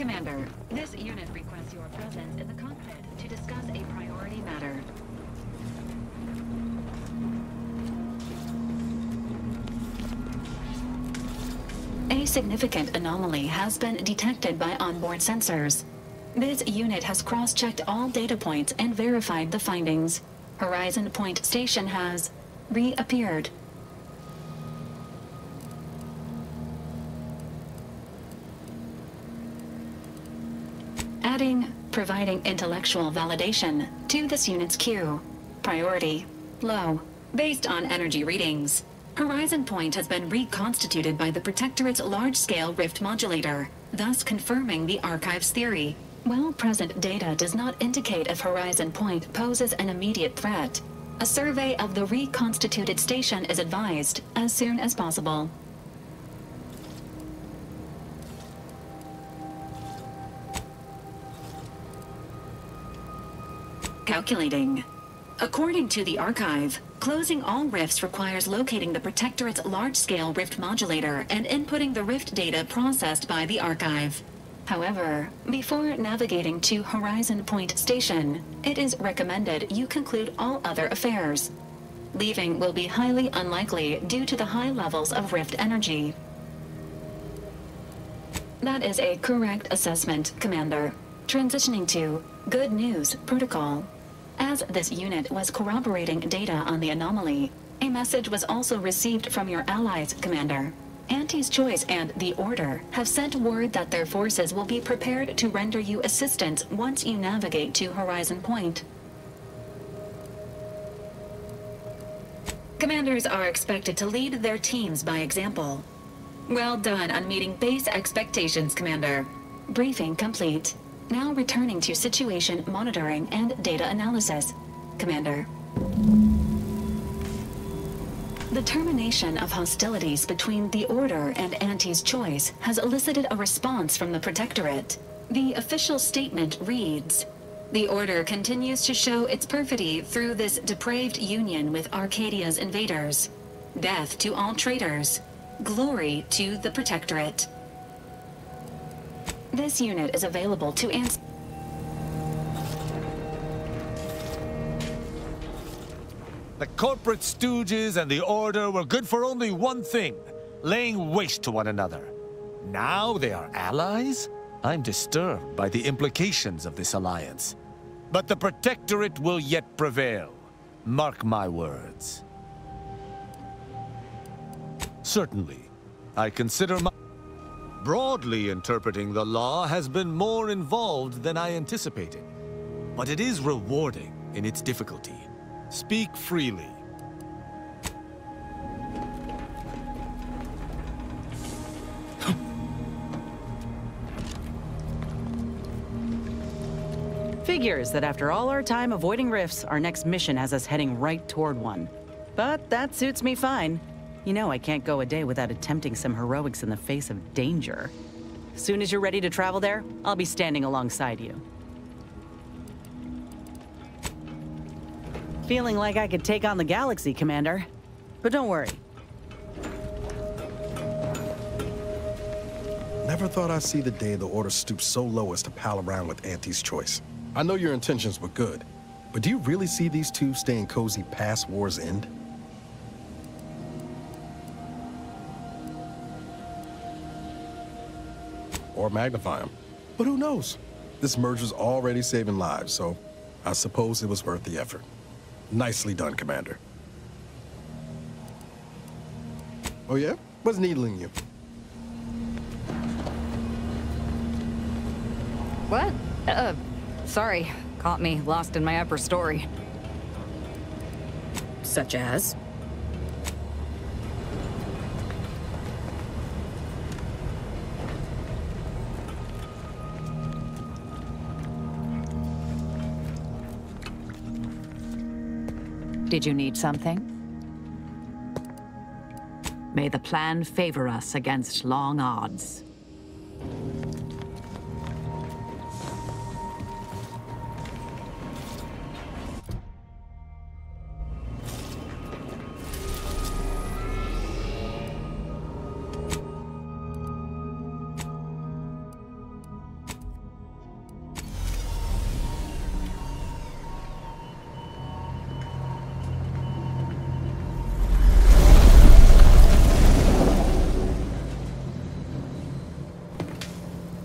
Commander, this unit requests your presence in the cockpit to discuss a priority matter. A significant anomaly has been detected by onboard sensors. This unit has cross-checked all data points and verified the findings. Horizon Point Station has reappeared. Providing intellectual validation to this unit's queue. Priority low, based on energy readings. Horizon Point has been reconstituted by the Protectorate's large-scale rift modulator, thus confirming the Archive's theory. While present data does not indicate if Horizon Point poses an immediate threat, a survey of the reconstituted station is advised as soon as possible. Calculating. According to the Archive, closing all rifts requires locating the Protectorate's large-scale rift modulator and inputting the rift data processed by the Archive. However, before navigating to Horizon Point Station, it is recommended you conclude all other affairs. Leaving will be highly unlikely due to the high levels of rift energy. That is a correct assessment, Commander. Transitioning to Good News Protocol. As this unit was corroborating data on the anomaly, a message was also received from your allies, Commander. Auntie's Choice and the Order have sent word that their forces will be prepared to render you assistance once you navigate to Horizon Point. Commanders are expected to lead their teams by example. Well done on meeting base expectations, Commander. Briefing complete. Now returning to situation monitoring and data analysis. Commander. The termination of hostilities between the Order and Auntie's Choice has elicited a response from the Protectorate. The official statement reads, "The Order continues to show its perfidy through this depraved union with Arcadia's invaders. Death to all traitors. Glory to the Protectorate." This unit is available to answer. The corporate stooges and the Order were good for only one thing, laying waste to one another. Now they are allies? I'm disturbed by the implications of this alliance. But the Protectorate will yet prevail. Mark my words. Certainly, I consider my... Broadly interpreting the law has been more involved than I anticipated, but it is rewarding in its difficulty. Speak freely. Figures that after all our time avoiding rifts, our next mission has us heading right toward one. But that suits me fine. You know I can't go a day without attempting some heroics in the face of danger. Soon as you're ready to travel there, I'll be standing alongside you. Feeling like I could take on the galaxy, Commander. But don't worry. Never thought I'd see the day the Order stoops so low as to pal around with Auntie's Choice. I know your intentions were good, but do you really see these two staying cozy past war's end? Or magnify them. But who knows? This merger's already saving lives, so I suppose it was worth the effort. Nicely done, Commander. Oh yeah? What's needling you? What? Sorry. Caught me lost in my upper story. Such as? Did you need something? May the plan favor us against long odds.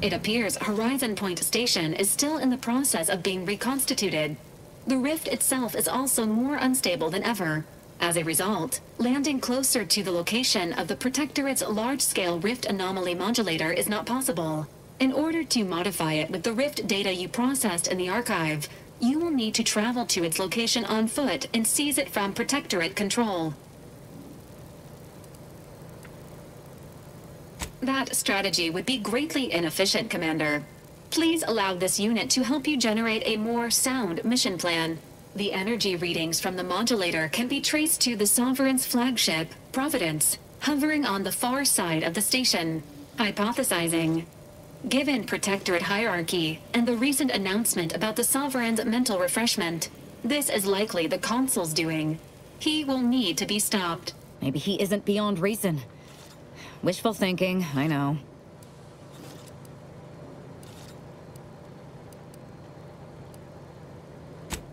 It appears Horizon Point Station is still in the process of being reconstituted. The rift itself is also more unstable than ever. As a result, landing closer to the location of the Protectorate's large-scale rift anomaly modulator is not possible. In order to modify it with the rift data you processed in the archive, you will need to travel to its location on foot and seize it from Protectorate control. That strategy would be greatly inefficient, Commander. Please allow this unit to help you generate a more sound mission plan. The energy readings from the modulator can be traced to the Sovereign's flagship, Providence, hovering on the far side of the station. Hypothesizing. Given Protectorate hierarchy and the recent announcement about the Sovereign's mental refreshment, this is likely the Consul's doing. He will need to be stopped. Maybe he isn't beyond reason. Wishful thinking, I know.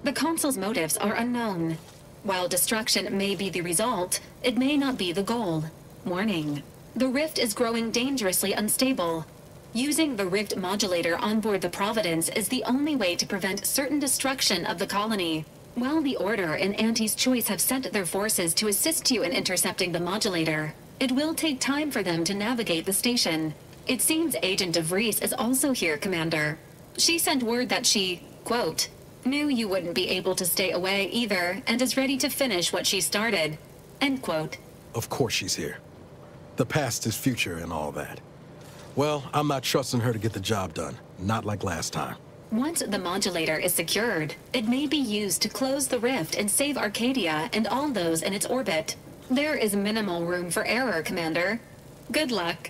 The Consul's motives are unknown. While destruction may be the result, it may not be the goal. Warning. The rift is growing dangerously unstable. Using the rift modulator on board the Providence is the only way to prevent certain destruction of the colony. While the Order and Auntie's Choice have sent their forces to assist you in intercepting the modulator, it will take time for them to navigate the station. It seems Agent DeVries is also here, Commander. She sent word that she, quote, knew you wouldn't be able to stay away either and is ready to finish what she started, end quote. Of course she's here. The past is future and all that. Well, I'm not trusting her to get the job done. Not like last time. Once the modulator is secured, it may be used to close the rift and save Arcadia and all those in its orbit. There is minimal room for error, Commander. Good luck.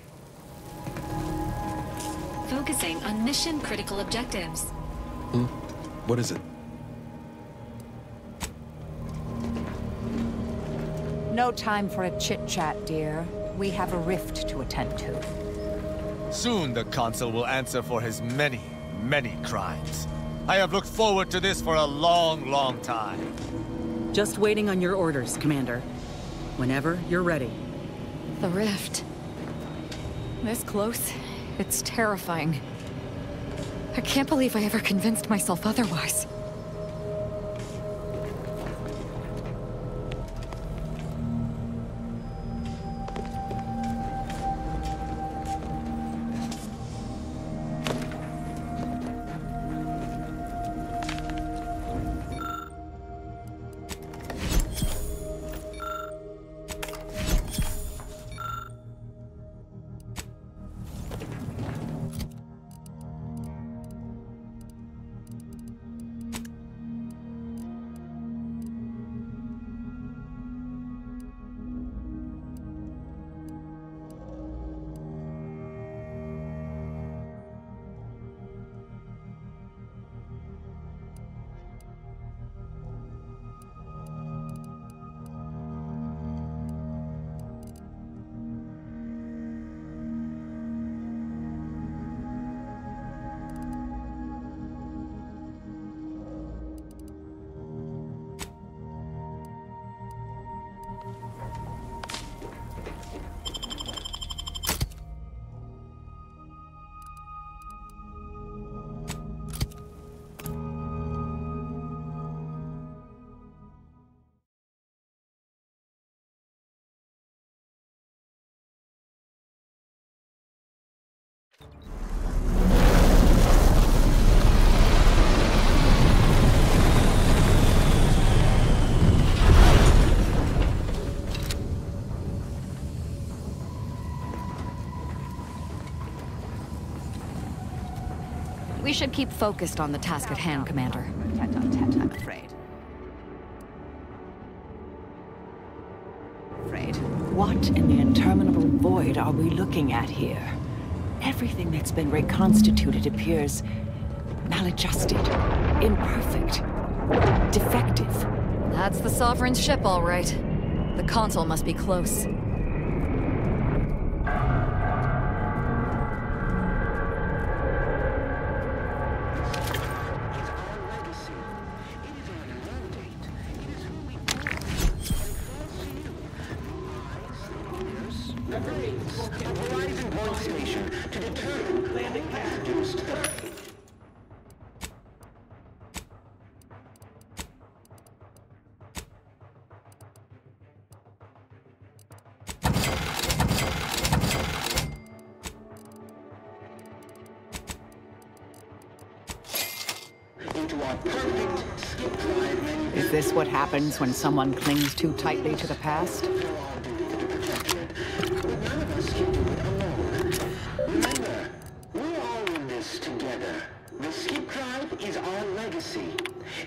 Focusing on mission-critical objectives. What is it? No time for a chit-chat, dear. We have a rift to attend to. Soon the Consul will answer for his many, many crimes. I have looked forward to this for a long, long time. Just waiting on your orders, Commander. Whenever you're ready. The rift. This close, it's terrifying. I can't believe I ever convinced myself otherwise. We should keep focused on the task at hand, Commander. Tete-a-tete, I'm afraid. What in the interminable void are we looking at here? Everything that's been reconstituted appears maladjusted, imperfect, defective. That's the Sovereign's ship, all right. The Consul must be close. Horizon Point Station to determine Is this what happens when someone clings too tightly to the past? Remember, we're all in this together. The skip drive is our legacy.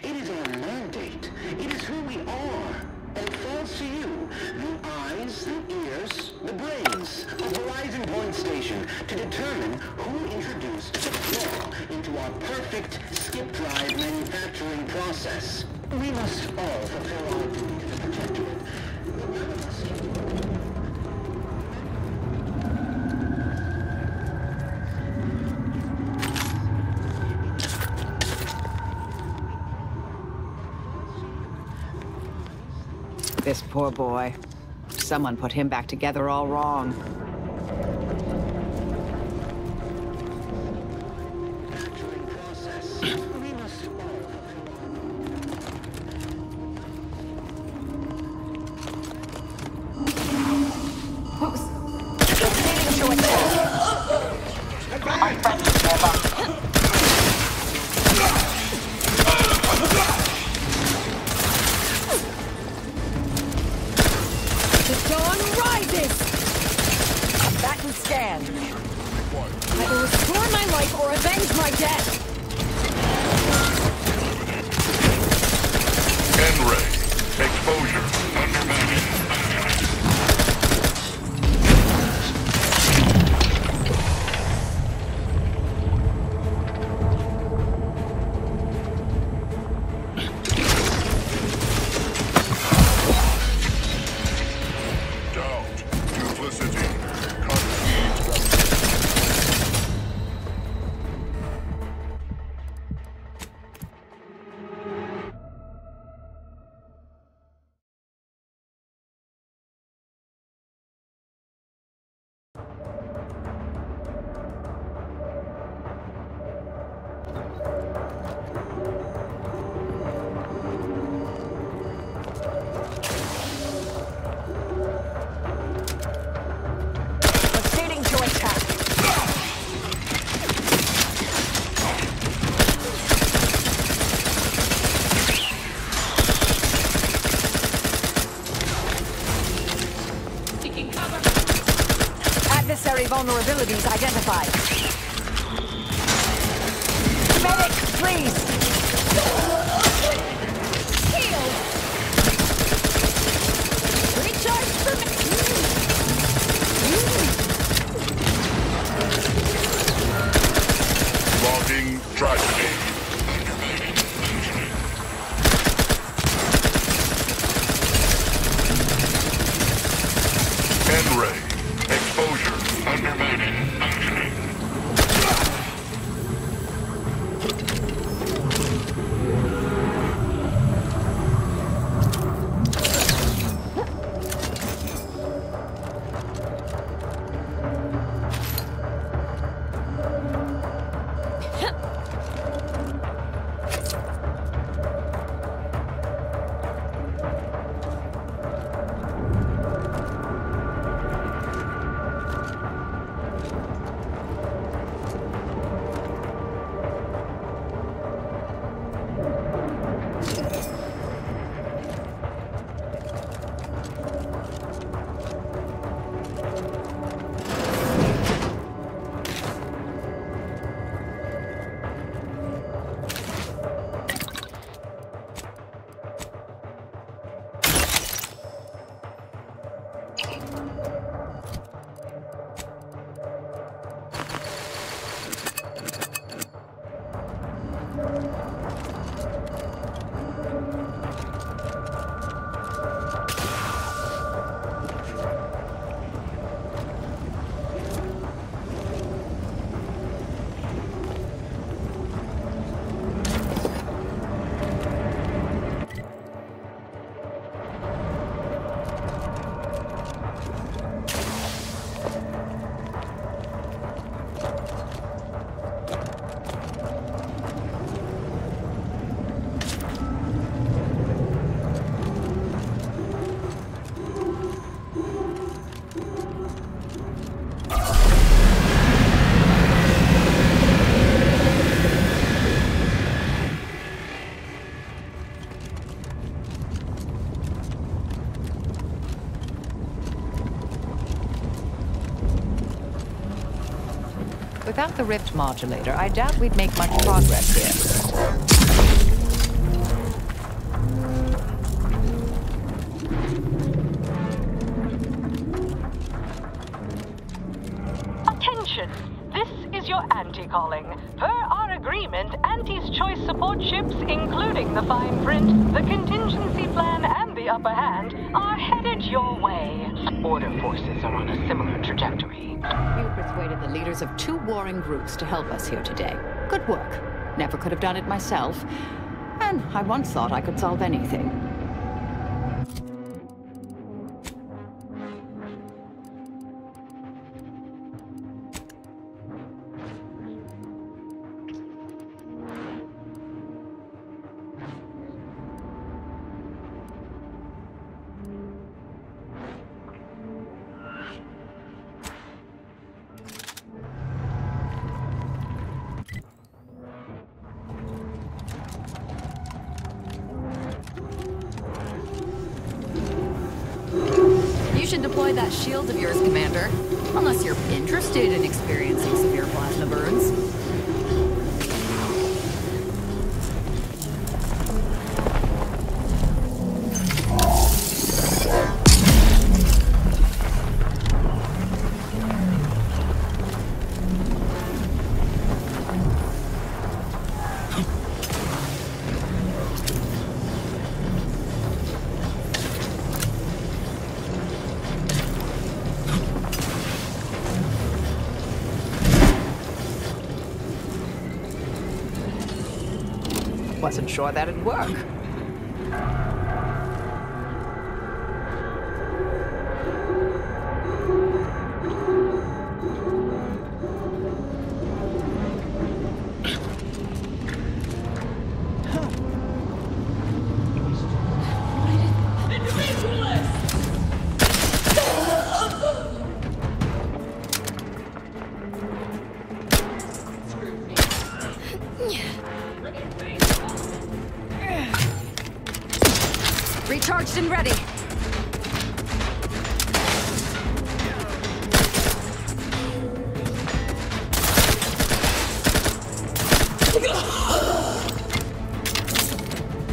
It is our mandate. It is who we are. And it falls to you, the eyes, the ears, the brains of Horizon Point Station to determine who introduced the flaw into our perfect skip drive manufacturing process. We must all fulfill our duty to the Protectorate. This poor boy. Someone put him back together all wrong. Vulnerabilities identified. Medic, please! Heal! Recharge for me! Logging tragedy. N-ray. Exposure. Undermining. Functioning. Without the rift modulator, I doubt we'd make much progress here. Attention! This is your Auntie calling. Per our agreement, Auntie's choice support ships, including the fine print, the contingency plan, and the upper hand, are headed your way. Order forces are on a similar trajectory. You persuaded the leaders of 2 warring groups to help us here today. Good work. Never could have done it myself. And I once thought I could solve anything. Should deploy that shield of yours, Commander. Unless you're interested in experiencing severe plasma burns. Wasn't sure that'd work. Recharged and ready.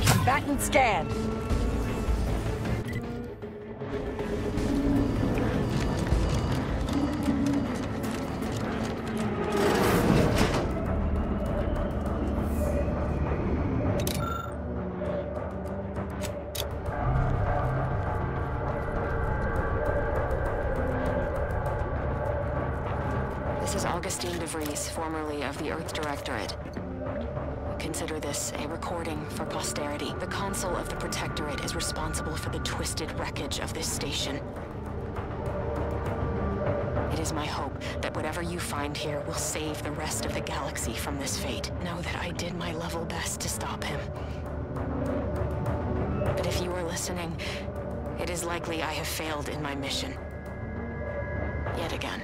Combatant scan. This is Augustine DeVries, formerly of the Earth Directorate. Consider this a recording for posterity. The Consul of the Protectorate is responsible for the twisted wreckage of this station. It is my hope that whatever you find here will save the rest of the galaxy from this fate. Know that I did my level best to stop him. But if you are listening, it is likely I have failed in my mission. Yet again.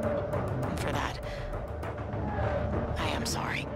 And for that, I am sorry.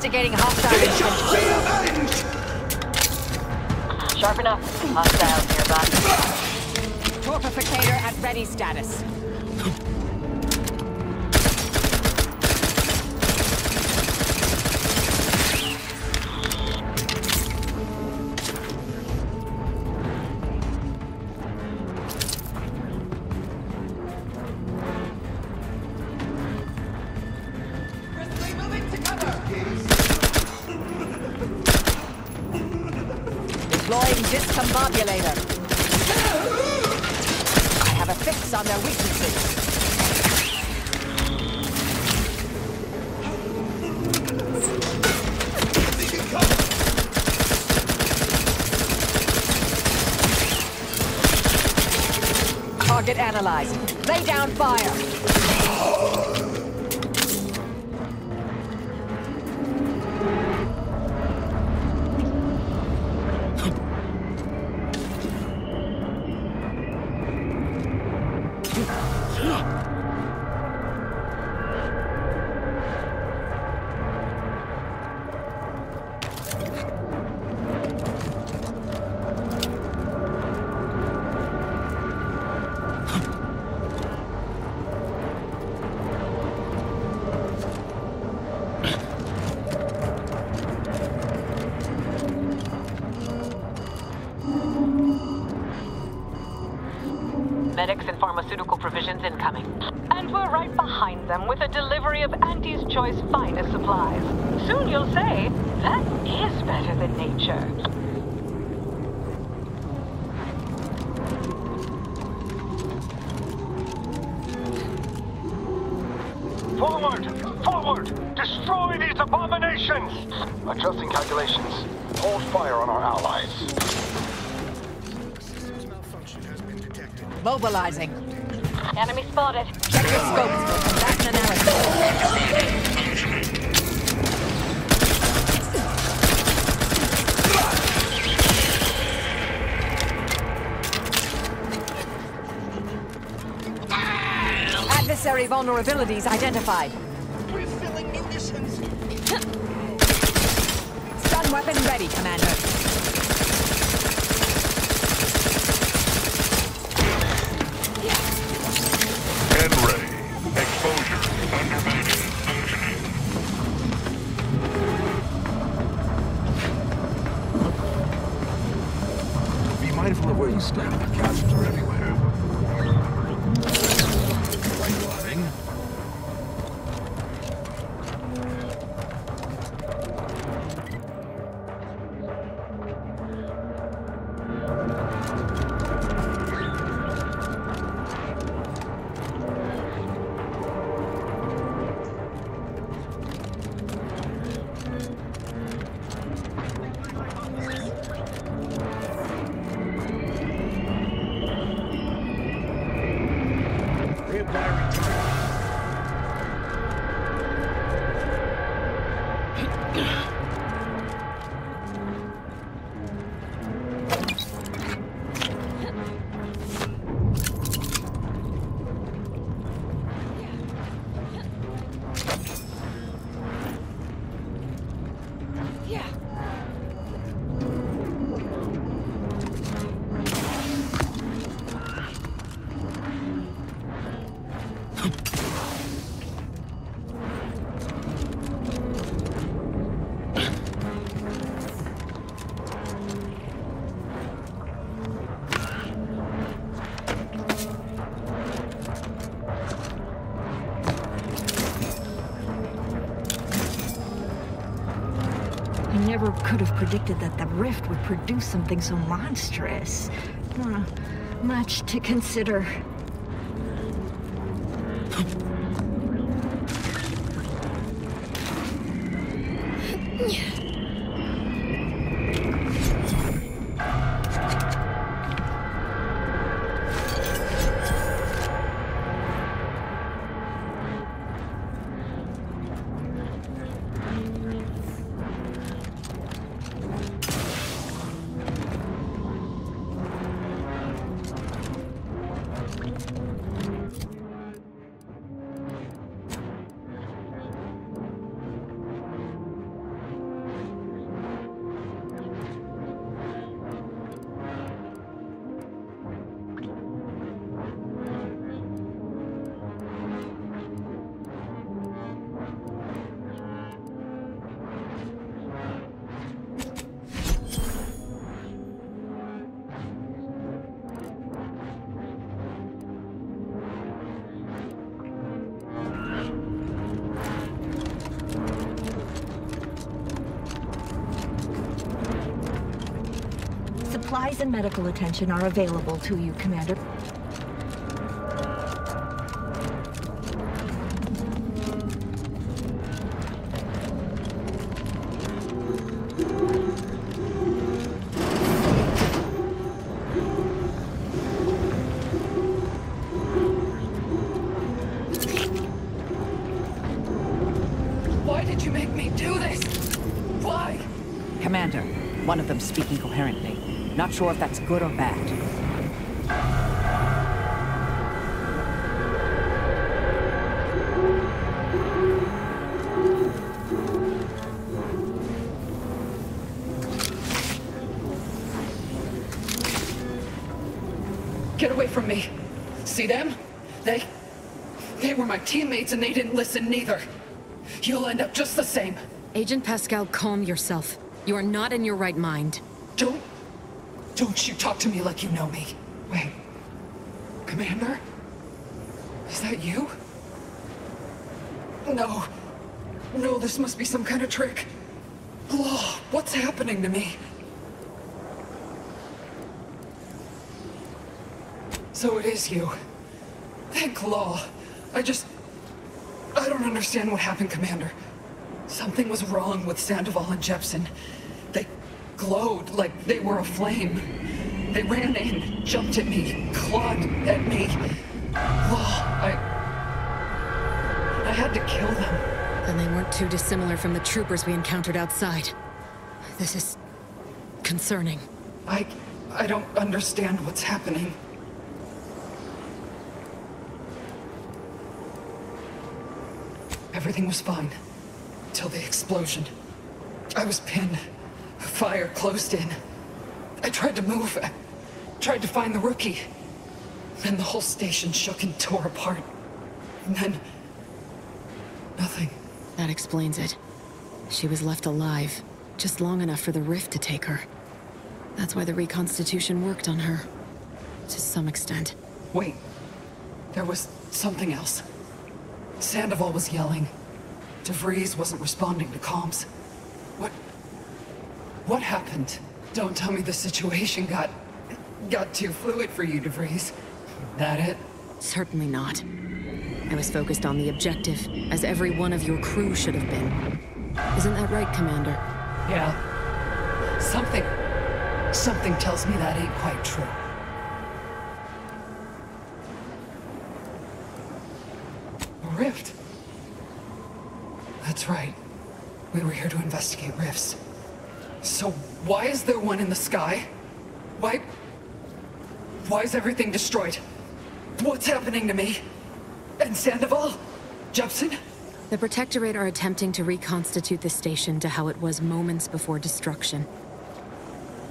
Investigating hostile intent. Sharp enough. Hostiles nearby. Torpificator at ready status. Deploying discombobulator. I have a fix on their weaknesses. Target analyzed. Lay down fire. Medics and pharmaceutical provisions incoming. And we're right behind them with a delivery of Auntie's Choice finest supplies. Soon you'll say, that is better than nature. Forward! Forward! Destroy these abominations! Adjusting calculations. Hold fire on our allies. Mobilizing. Enemy spotted. Check your scopes for combatant analysis. Adversary vulnerabilities identified. Refilling munitions. Stun weapon ready, Commander. And ready. Exposure. Undermining. Be mindful of where you stand. Captions are everywhere. Right, loading. I never could have predicted that the rift would produce something so monstrous. Much to consider. Supplies and medical attention are available to you, Commander. Why did you make me do this? Why? Commander, one of them speaking coherently. Not sure if that's good or bad. Get away from me. See them? They were my teammates and they didn't listen neither. You'll end up just the same. Agent Pascal, calm yourself. You are not in your right mind. Don't you talk to me like you know me. Wait. Commander? Is that you? No. No, this must be some kind of trick. Oh, what's happening to me? So it is you. Thank Law. I don't understand what happened, Commander. Something was wrong with Sandoval and Jepson. They glowed like they were aflame. They ran in, jumped at me, clawed at me. I had to kill them. Then they weren't too dissimilar from the troopers we encountered outside. This is concerning. I don't understand what's happening. Everything was fine. Till the explosion. I was pinned. Fire closed in. I tried to move. I tried to find the rookie. Then the whole station shook and tore apart. And then... nothing. That explains it. She was left alive, just long enough for the rift to take her. That's why the reconstitution worked on her. To some extent. Wait. There was something else. Sandoval was yelling. DeVries wasn't responding to comms. What happened? Don't tell me the situation got too fluid for you, DeVries. That it? Certainly not. I was focused on the objective, as every one of your crew should have been. Isn't that right, Commander? Yeah. Something tells me that ain't quite true. A rift? That's right. We were here to investigate rifts. So why is there one in the sky? Why is everything destroyed? What's happening to me? And Sandoval? Jepson? The Protectorate are attempting to reconstitute the station to how it was moments before destruction.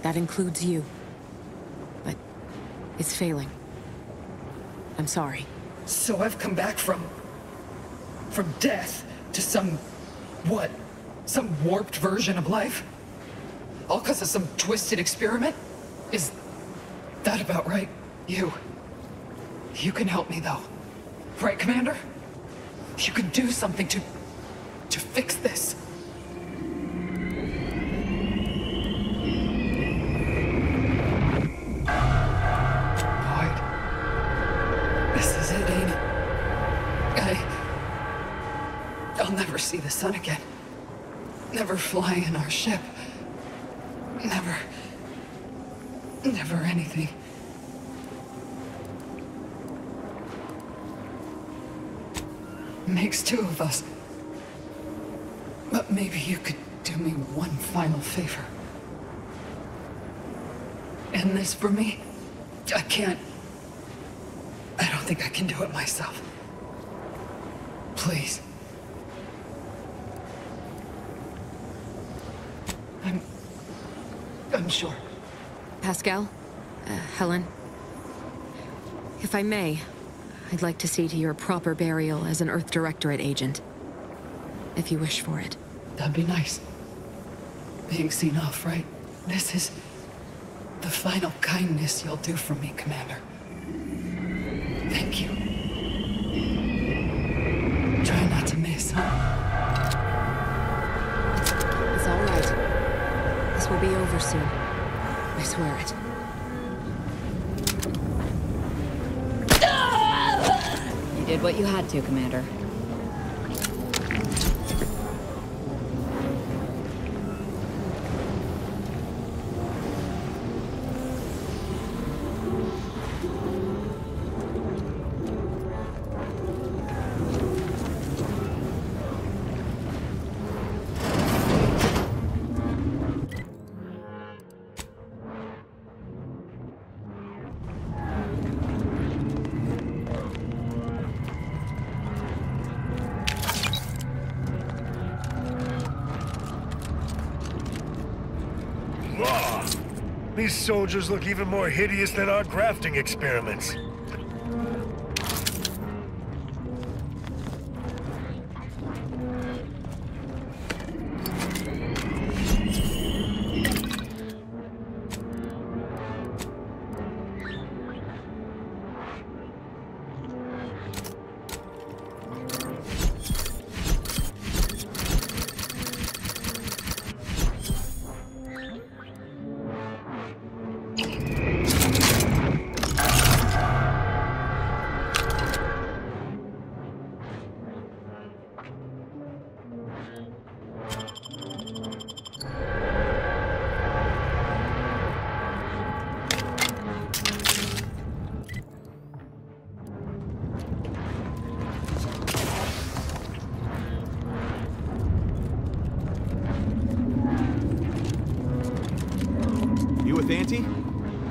That includes you. But it's failing. I'm sorry. So I've come back from death to some warped version of life? All because of some twisted experiment? Is that about right? You can help me though. Right, Commander? You can do something to fix this. Boyd. This is it, ain't it? I'll never see the sun again. Never fly in our ship. Never anything. Makes two of us. But maybe you could do me one final favor. End this for me? I don't think I can do it myself. Please. I'm sure. Pascal? Helen? If I may, I'd like to see to your proper burial as an Earth Directorate agent. If you wish for it. That'd be nice. Being seen off, right? This is the final kindness you'll do for me, Commander. Thank you. Try not to miss, huh? It's all right. This will be over soon. I swear it. Did what you had to, Commander. These soldiers look even more hideous than our grafting experiments. Auntie?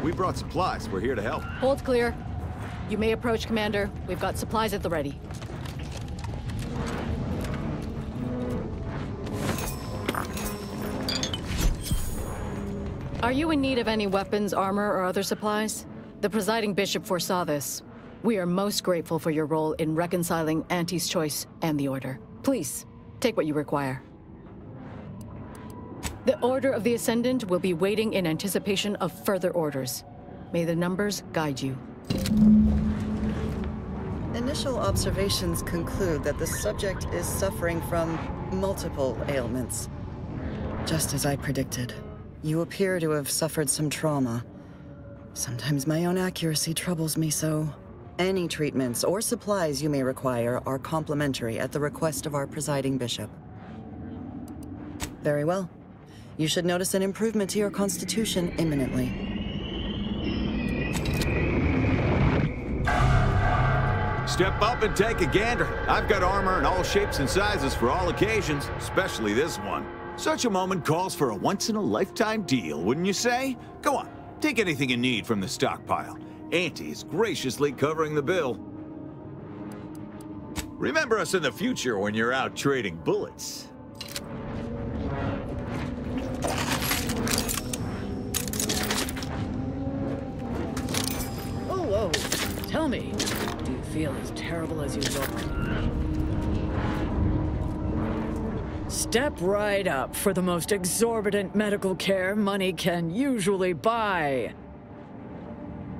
We brought supplies. We're here to help. Hold clear. You may approach, Commander. We've got supplies at the ready. Are you in need of any weapons, armor, or other supplies? The presiding bishop foresaw this. We are most grateful for your role in reconciling Auntie's choice and the Order. Please, take what you require. The Order of the Ascendant will be waiting in anticipation of further orders. May the numbers guide you. Initial observations conclude that the subject is suffering from multiple ailments. Just as I predicted, you appear to have suffered some trauma. Sometimes my own accuracy troubles me so. Any treatments or supplies you may require are complimentary at the request of our presiding bishop. Very well. You should notice an improvement to your constitution imminently. Step up and take a gander. I've got armor in all shapes and sizes for all occasions, especially this one. Such a moment calls for a once-in-a-lifetime deal, wouldn't you say? Go on, take anything you need from the stockpile. Auntie's graciously covering the bill. Remember us in the future when you're out trading bullets. Whoa, tell me, do you feel as terrible as you look? Step right up for the most exorbitant medical care money can usually buy.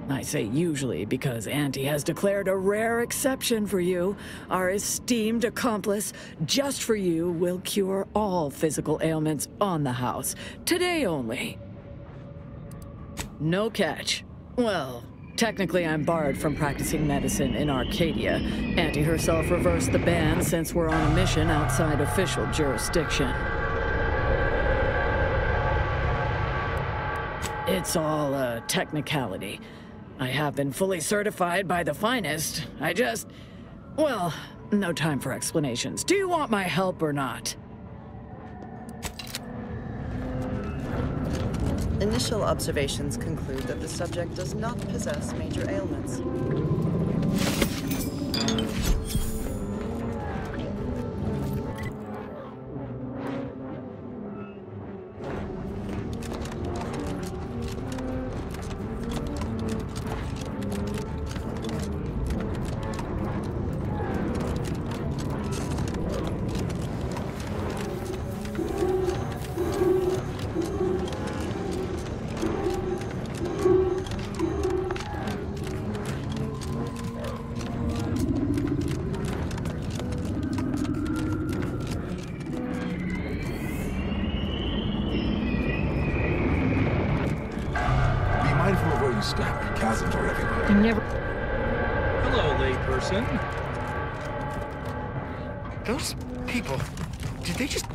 I say usually because Auntie has declared a rare exception for you. Our esteemed accomplice, just for you, will cure all physical ailments on the house. Today only. No catch. Well, technically I'm barred from practicing medicine in Arcadia. Auntie herself reversed the ban since we're on a mission outside official jurisdiction. It's all a technicality. I have been fully certified by the finest. Well, no time for explanations. Do you want my help or not? Initial observations conclude that the subject does not possess major ailments. Chasms are everywhere. Hello, layperson. Those people, did they just...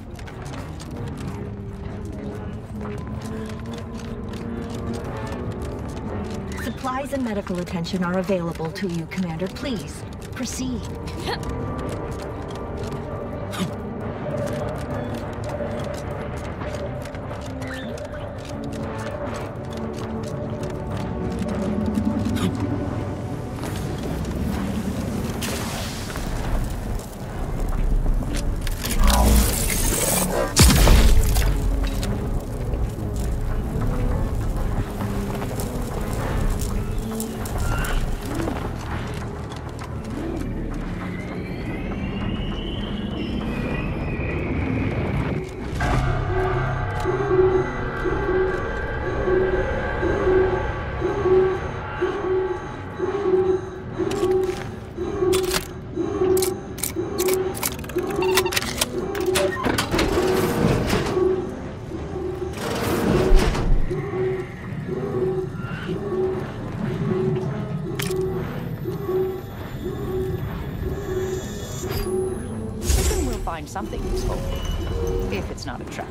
Supplies and medical attention are available to you, Commander. Please, proceed. Something useful, if it's not a trap.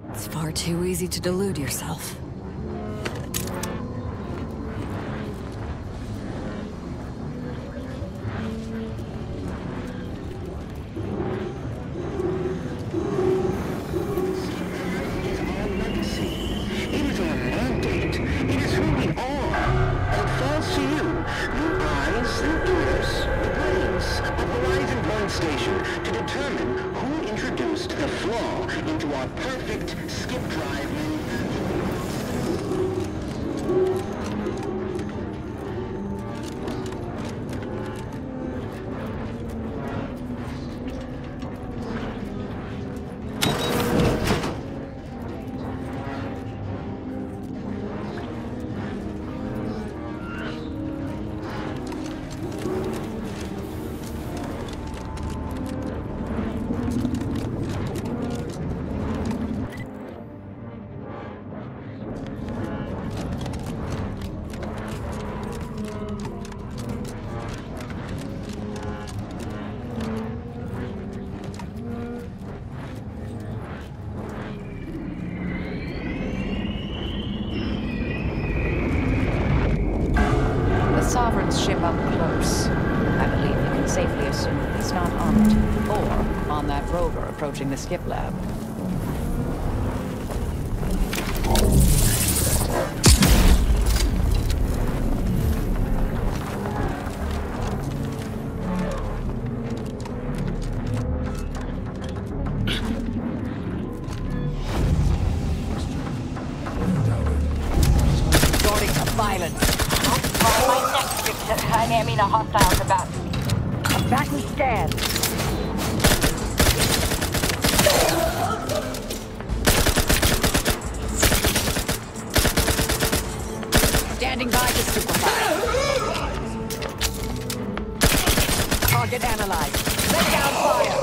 It's far too easy to delude yourself. Sovereign's ship up close. I believe you can safely assume he's not on it, or on that rover approaching the skip lab. Resorting to violence. My next victim, I mean a hostile combatant. I'm back and scan. Standing by to stupefy. Target analyzed. Let down fire.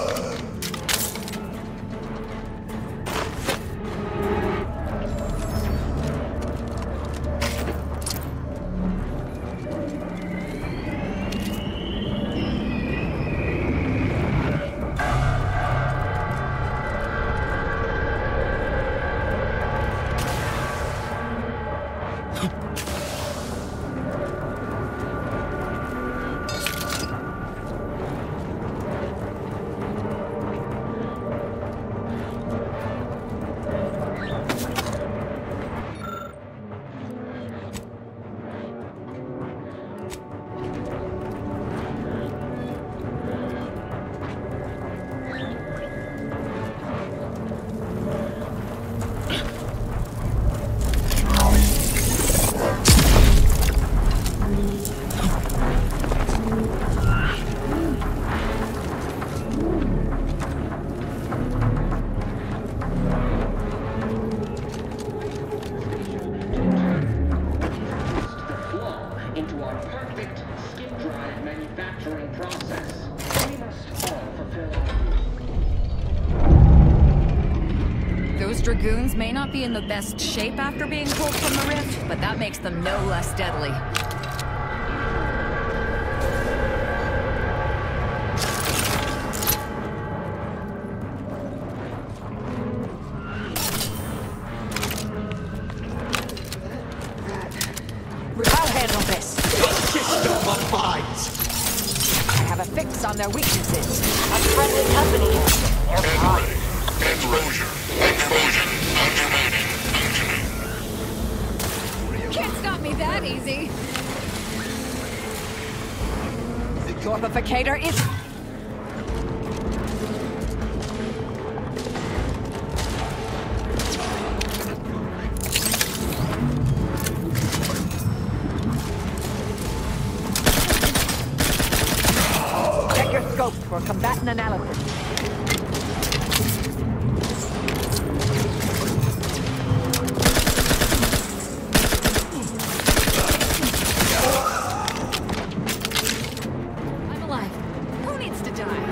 Dragoons may not be in the best shape after being pulled from the rift, but that makes them no less deadly. I'll handle this. System abides. I have a fix on their weaknesses. A friendly company. Can't stop me that easy. The Gorbificator is... Check your scope for combatant analysis. I'm alive. Who needs to die?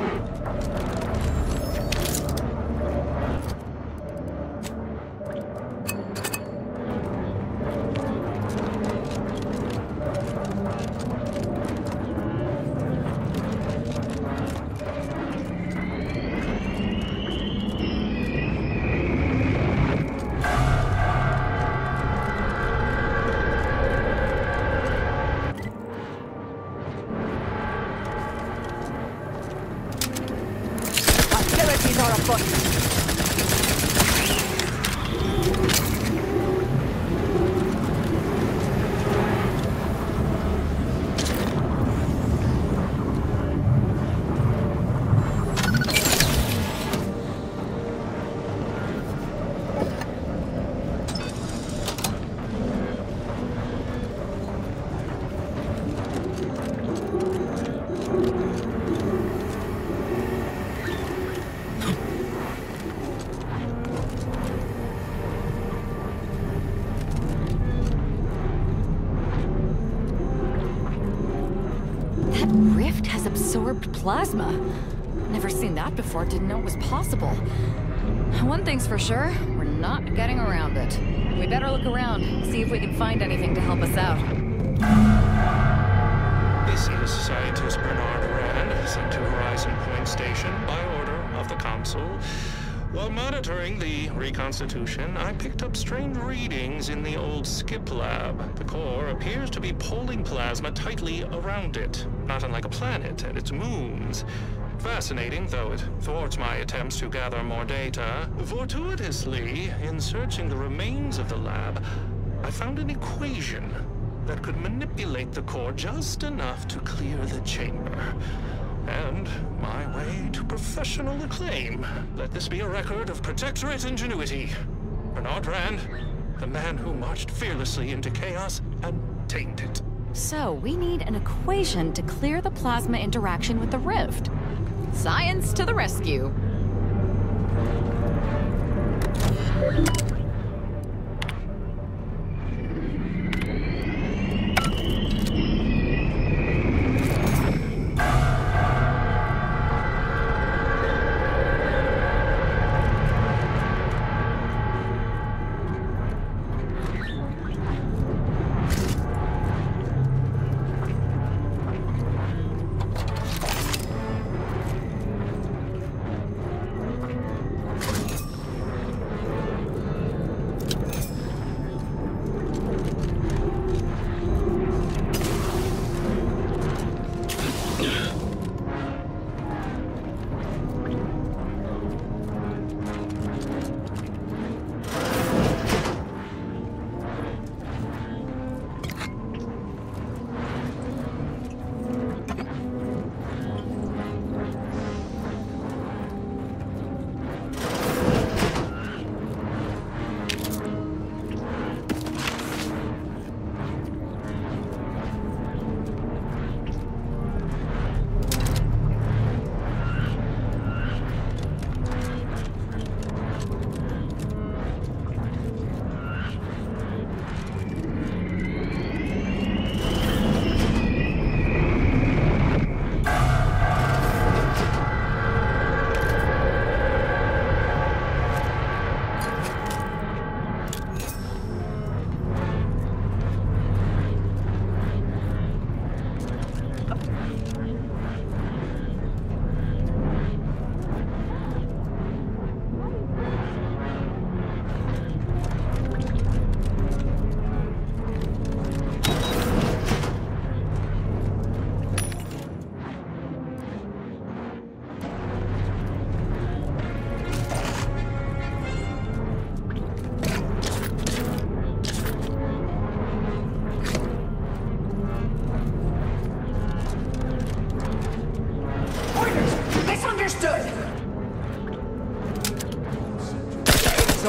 Hostilities are afoot. That rift has absorbed plasma. Never seen that before, didn't know it was possible. One thing's for sure, we're not getting around it. We better look around, see if we can find anything to help us out. This is Scientist Bernard Rand, sent to Horizon Point Station by order of the Council. While monitoring the reconstitution, I picked up strange readings in the old skip lab. The core appears to be pulling plasma tightly around it, not unlike a planet and its moons. Fascinating, though it thwarts my attempts to gather more data. Fortuitously, in searching the remains of the lab, I found an equation that could manipulate the core just enough to clear the chamber. And my way to professional acclaim. Let this be a record of Protectorate ingenuity. Bernard Rand, the man who marched fearlessly into chaos and tamed it. So, we need an equation to clear the plasma interaction with the rift. Science to the rescue.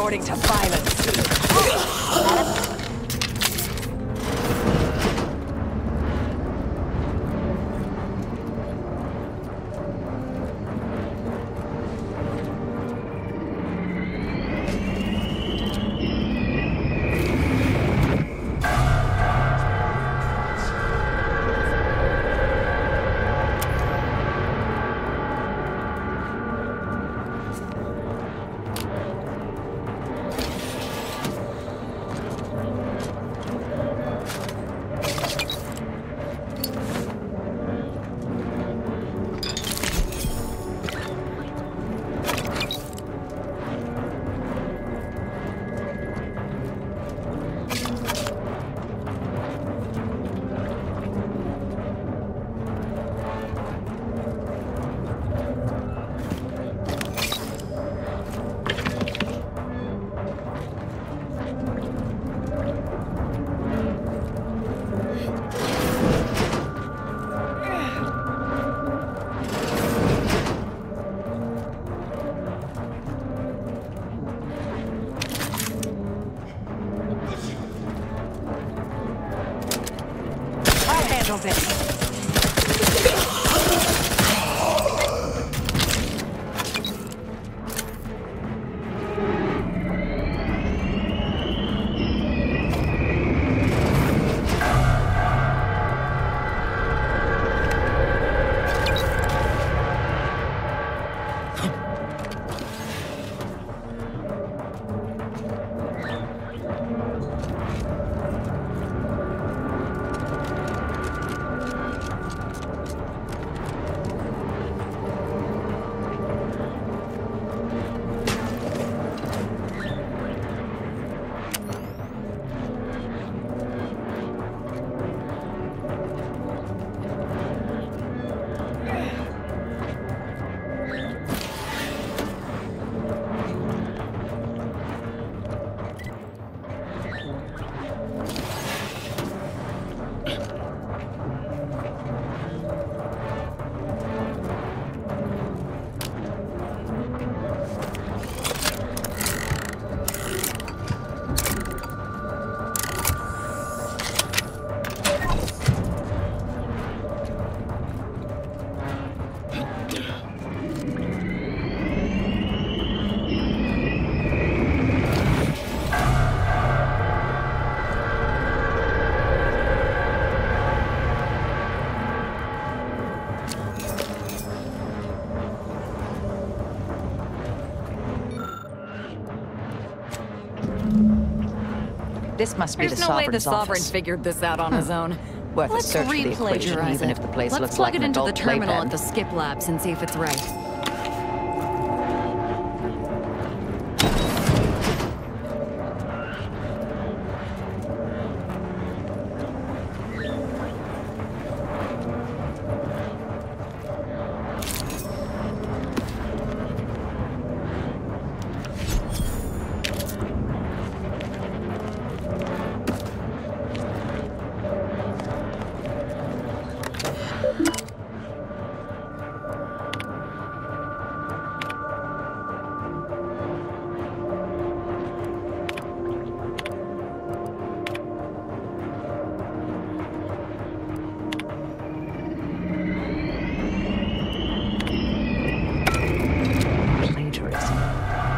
resorting to violence. Handle this. This must be There's the no way Sovereign's the Sovereign office. figured this out on his own. Worth a Let's search for the equation, re-plagiarize even it. if the place Let's looks plug like it an into the adult terminal playpen. at the skip labs and see if it's right.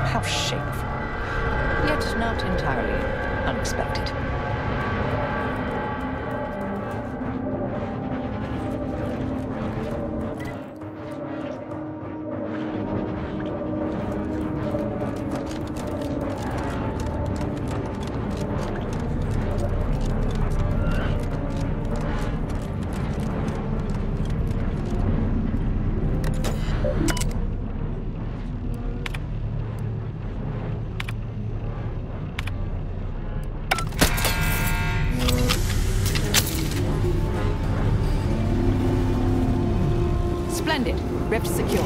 How shameful. Yet not entirely unexpected. Splendid. Rift secure.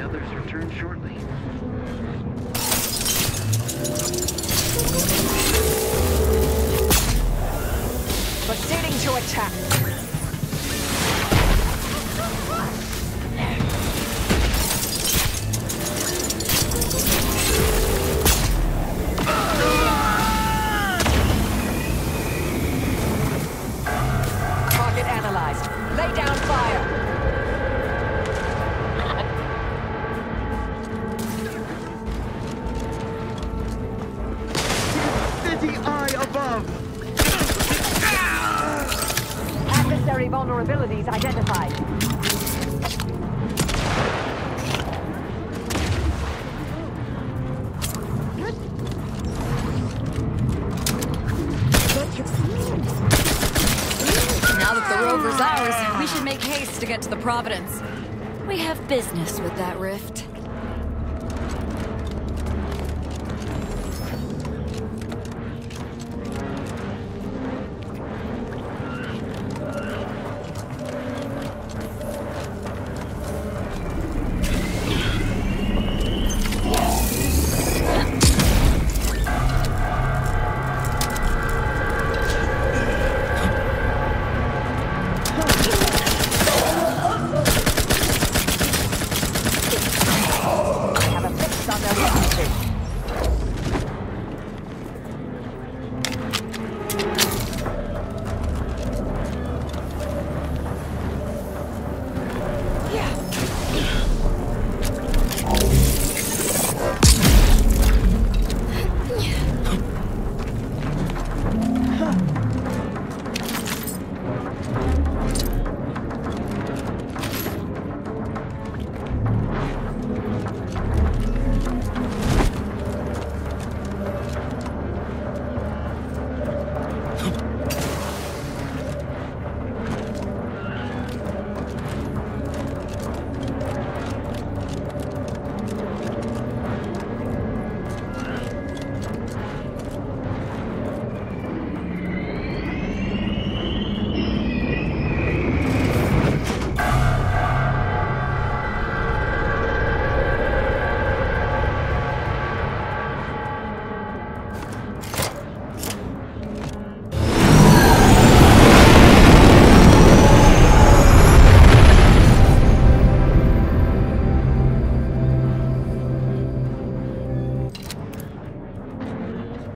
The others return shortly. Proceeding to attack. Target analyzed. Lay down fire. City eye above! Adversary vulnerabilities identified. Now that the rover's ours, we should make haste to get to the Providence. We have business with that rift.